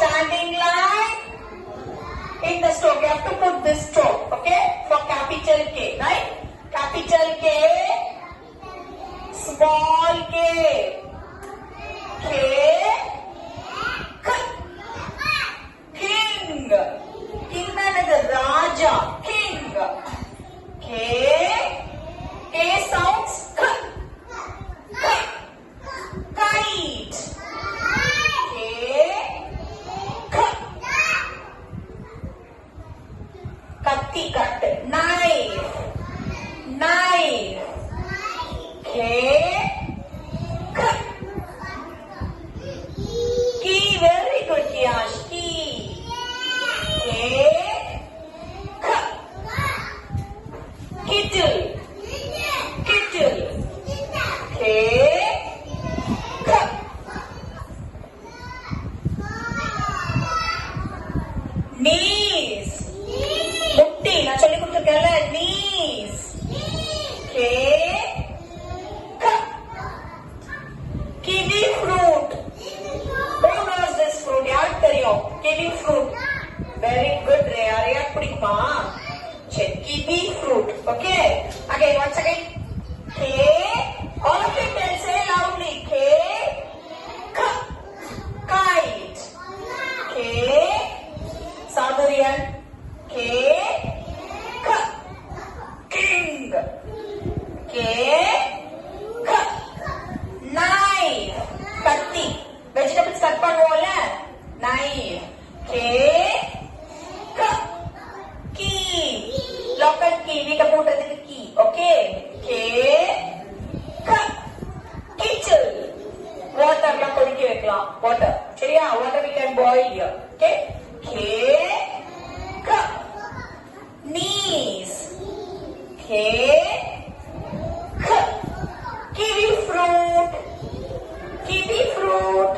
Standing like in the stroke. You have to put this stroke, okay? For capital K, right? Capital K, small k, K, king. King is the Raja, king. K sounds kite. Katti, cut. Knife. Knife. Key. Very good, Yash. Key. Kittle. Kittle. Knees. முட்டி நான் சொல்லி கொடுத்திருக்கேன்ல knees. Kiwi fruit. Who knows this fruit? யாருக்கு தெரியும்? Kiwi fruit. Very good. யாரையாவது பிடிக்குமா? சரி, kiwi fruit. Okay. Again, once again. K. All of you can say loudly. Kite. Sadhurian. King. Knife. Katti. Vegetables cut பண்ணுவோம்ல? Knife. Key. Local key. வீட்டை போட்டதுக்கு key. Okay. Kitchen. Water லாம் கொதிக்க வைக்கலாம். Water. சரியா? Water we can boil here. Okay. Knees. Kiwi fruit.